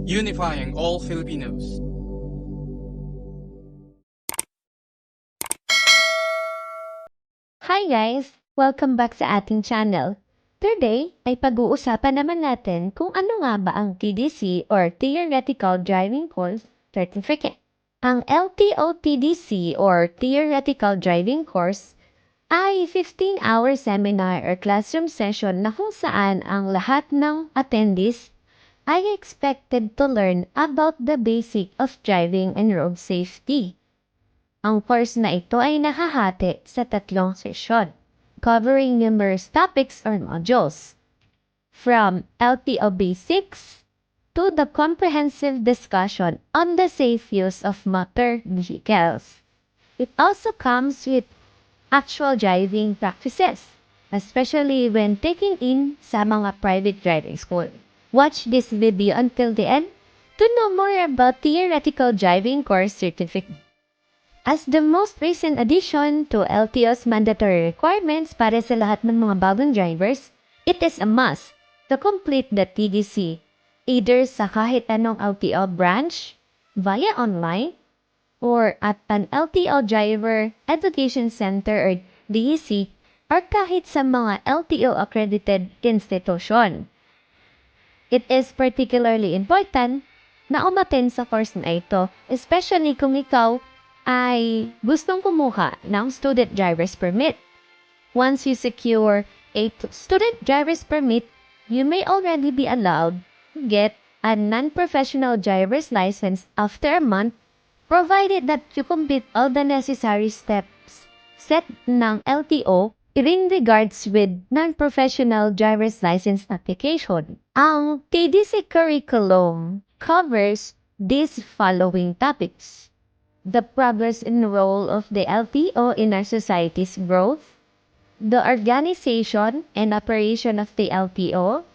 unifying all Filipinos. Hi guys! Welcome back sa ating channel. Today ay pag-uusapan naman natin kung ano nga ba ang TDC or Theoretical Driving Course Certificate. Ang LTO-TDC or Theoretical Driving Course ay 15-hour seminar or classroom session na kung saan ang lahat ng attendees ay expected to learn about the basic of driving and road safety. Ang course na ito ay nakahati sa 3 sesyon, covering numerous topics or modules, from LTO basics to the comprehensive discussion on the safe use of motor vehicles. It also comes with actual driving practices, especially when taking in sa mga private driving school. Watch this video until the end to know more about Theoretical Driving Course Certificate. As the most recent addition to LTO's mandatory requirements para sa lahat ng mga bagong drivers, it is a must to complete the TDC, either sa kahit anong LTO branch, via online, or at an LTO Driver Education Center or DEC, or kahit sa mga LTO accredited institution. It is particularly important na umattend sa course na ito, especially kung ikaw ay gustong kumuha ng student driver's permit. Once you secure a student driver's permit, you may already be allowed to get a non-professional driver's license after a month, provided that you complete all the necessary steps set ng LTO in regards with non-professional driver's license application. Ang TDC curriculum covers these following topics: the progress and role of the LTO in our society's growth, the organization and operation of the LTO,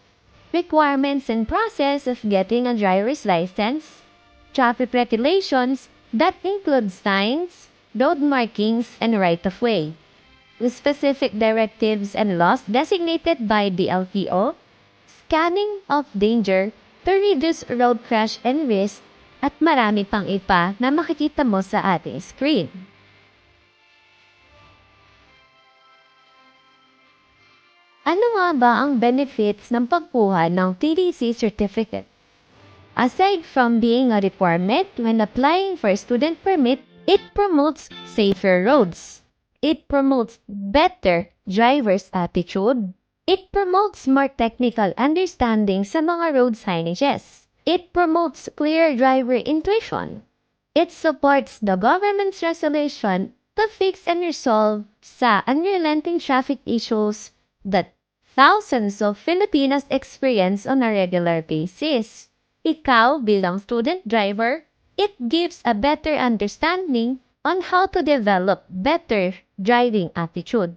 requirements and process of getting a driver's license, traffic regulations that include signs, road markings, and right-of-way, the specific directives and laws designated by the LTO, scanning of danger to reduce road crash and risk, at marami pang iba na makikita mo sa ating screen. Ano nga ba ang benefits ng pagkuha ng TDC certificate? Aside from being a requirement when applying for a student permit, it promotes safer roads. It promotes better driver's attitude. It promotes more technical understanding sa mga road signages. It promotes clear driver intuition. It supports the government's resolution to fix and resolve sa unrelenting traffic issues that thousands of Filipinos experience on a regular basis. Ikaw bilang student driver, it gives a better understanding on how to develop better driving attitude.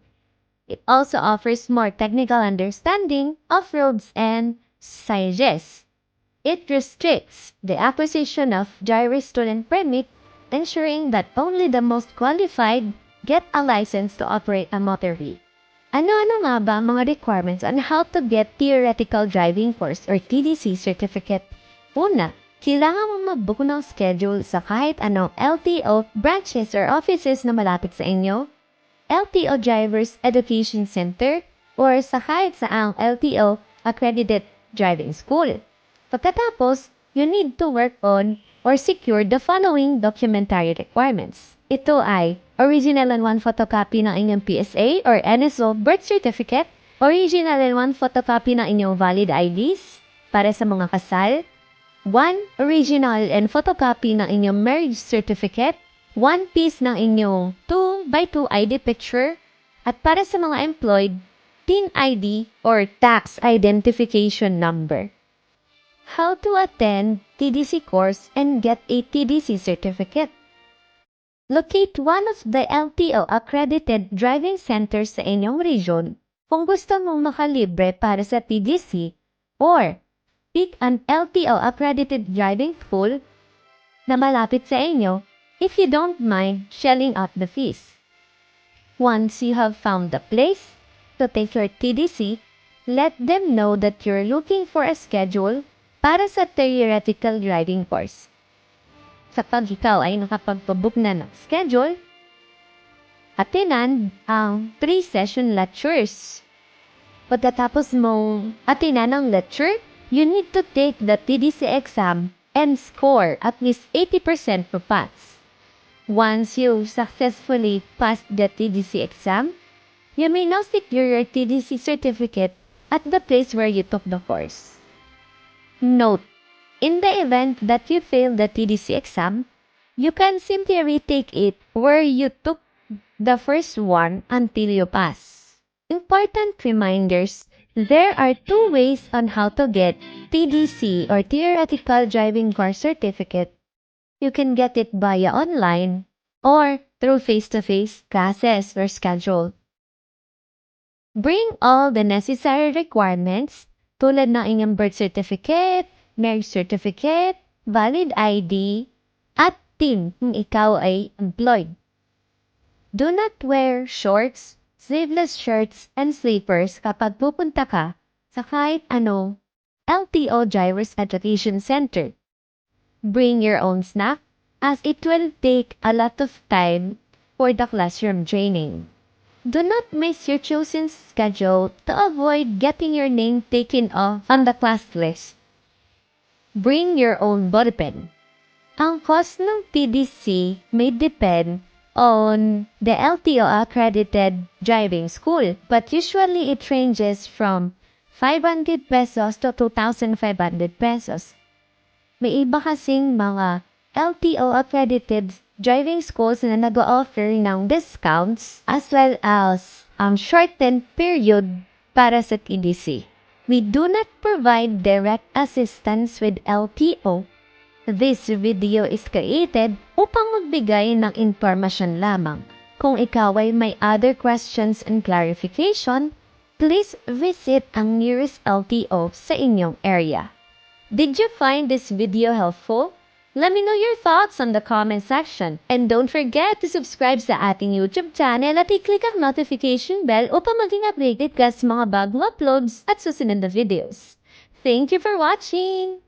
It also offers more technical understanding of roads and signages. It restricts the acquisition of driver's student permit, ensuring that only the most qualified get a license to operate a motor vehicle. Ano-ano nga ba ang mga requirements on how to get Theoretical Driving Course or TDC certificate? Una, kailangan mo mag-book ng schedule sa kahit anong LTO branches or offices na malapit sa inyo, LTO Drivers Education Center, or sa kahit saang LTO accredited driving school. Pagkatapos, you need to work on or secure the following documentary requirements. Ito ay original and one photocopy ng inyong PSA or NSO birth certificate, original and one photocopy ng inyong valid IDs para sa mga kasal, one original and photocopy ng inyong marriage certificate, one piece ng inyong 2x2 ID picture, at para sa mga employed, TIN ID or Tax Identification Number. How to attend TDC course and get a TDC certificate? Locate one of the LTO accredited driving centers sa inyong region kung gusto mong makalibre para sa TDC, or pick an LTO accredited driving school na malapit sa inyo if you don't mind shelling out the fees. Once you have found the place to take your TDC, let them know that you're looking for a schedule para sa theoretical driving course. Kapag ikaw ay nakapagpabook na ng schedule, atinan ang 3-session lectures. Pagkatapos mong atinan ang lecture, you need to take the TDC exam and score at least 80% to pass. Once you successfully passed the TDC exam, you may now secure your TDC certificate at the place where you took the course. Note: in the event that you fail the TDC exam, you can simply retake it where you took the first one until you pass. Important reminders: there are 2 ways on how to get TDC or Theoretical Driving Course Certificate. You can get it via online or through face-to-face classes or schedule. Bring all the necessary requirements tulad ng inyong birth certificate, marriage certificate, valid ID, at TIN kung ikaw ay employed. Do not wear shorts, sleeveless shirts, and sleepers kapag pupunta ka sa kahit anong LTO Drivers Education Center. Bring your own snack as it will take a lot of time for the classroom training. Do not miss your chosen schedule to avoid getting your name taken off on the class list. Bring your own body pen. Ang cost ng TDC may depend on the LTO accredited driving school, but usually it ranges from 500 pesos to 2,500 pesos. May iba kasing mga LTO accredited driving schools na nag-o-offer ng discounts as well as shortened period para sa TDC. We do not provide direct assistance with LTO. This video is created upang magbigay ng impormasyon lamang. Kung ikaw ay may other questions and clarification, please visit ang nearest LTO sa inyong area. Did you find this video helpful? Let me know your thoughts on the comment section. And don't forget to subscribe sa ating YouTube channel at i-click ang notification bell upang maging updated ka sa mga bagong uploads at susunod na videos. Thank you for watching!